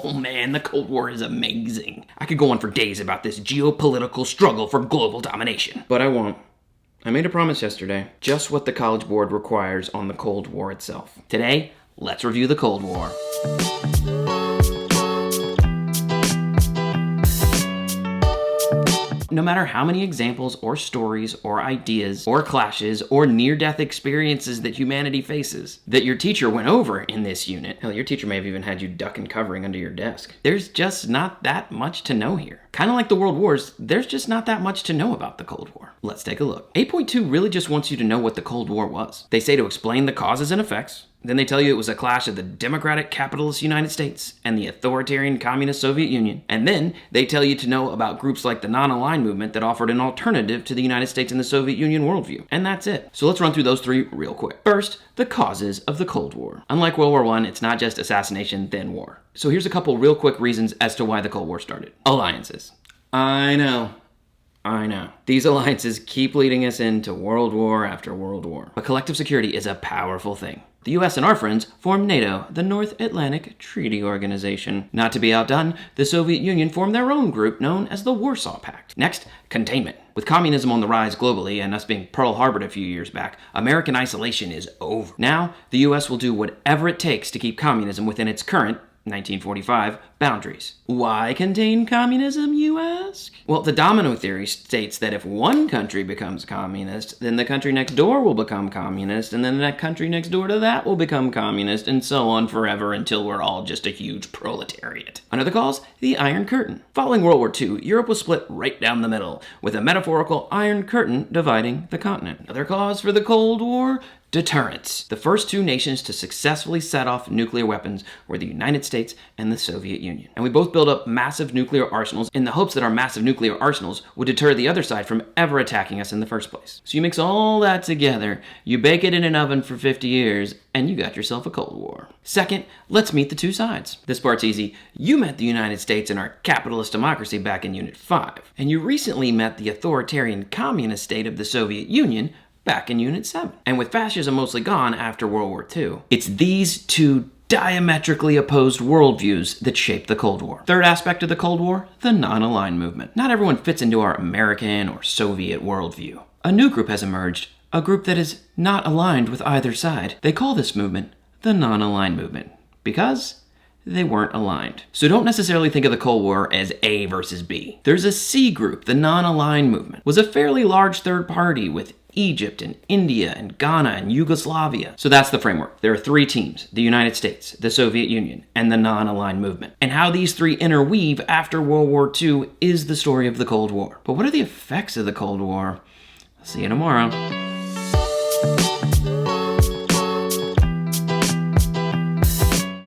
Oh man, the Cold War is amazing. I could go on for days about this geopolitical struggle for global domination. But I won't. I made a promise yesterday, just what the College Board requires on the Cold War itself. Today, let's review the Cold War. No matter how many examples or stories or ideas or clashes or near-death experiences that humanity faces that your teacher went over in this unit, hell, your teacher may have even had you duck and covering under your desk, there's just not that much to know here. Kind of like the World Wars, there's just not that much to know about the Cold War. Let's take a look. 8.2 really just wants you to know what the Cold War was. They say to explain the causes and effects. Then they tell you it was a clash of the democratic capitalist United States and the authoritarian communist Soviet Union. And then they tell you to know about groups like the Nonaligned Movement that offered an alternative to the United States and the Soviet Union worldview. And that's it. So let's run through those three real quick. First, the causes of the Cold War. Unlike World War I, it's not just assassination, then war. So here's a couple real quick reasons as to why the Cold War started. Alliances. I know. These alliances keep leading us into World War after World War. But collective security is a powerful thing. The US and our friends formed NATO, the North Atlantic Treaty Organization. Not to be outdone, the Soviet Union formed their own group known as the Warsaw Pact. Next, containment. With communism on the rise globally and us being Pearl Harbored a few years back, American isolation is over. Now, the US will do whatever it takes to keep communism within its current 1945 boundaries. Why contain communism, you ask? Well, the Domino Theory states that if one country becomes communist, then the country next door will become communist, and then the country next door to that will become communist, and so on forever until we're all just a huge proletariat. Another cause, the Iron Curtain. Following World War II, Europe was split right down the middle, with a metaphorical Iron Curtain dividing the continent. Another cause for the Cold War, deterrence. The first two nations to successfully set off nuclear weapons were the United States and the Soviet Union. And we both built up massive nuclear arsenals in the hopes that our massive nuclear arsenals would deter the other side from ever attacking us in the first place. So you mix all that together, you bake it in an oven for 50 years, and you got yourself a Cold War. Second, let's meet the two sides. This part's easy. You met the United States and our capitalist democracy back in Unit 5. And you recently met the authoritarian communist state of the Soviet Union back in Unit 7. And with fascism mostly gone after World War II, it's these two diametrically opposed worldviews that shape the Cold War. Third aspect of the Cold War, the non-aligned movement. Not everyone fits into our American or Soviet worldview. A new group has emerged, a group that is not aligned with either side. They call this movement the non-aligned movement because they weren't aligned. So don't necessarily think of the Cold War as A versus B. There's a C group. The non-aligned movement was a fairly large third party with Egypt and India and Ghana and Yugoslavia. So that's the framework. There are three teams: the United States, the Soviet Union, and the non-aligned movement. And how these three interweave after World War II is the story of the Cold War. But what are the effects of the Cold War? I'll see you tomorrow.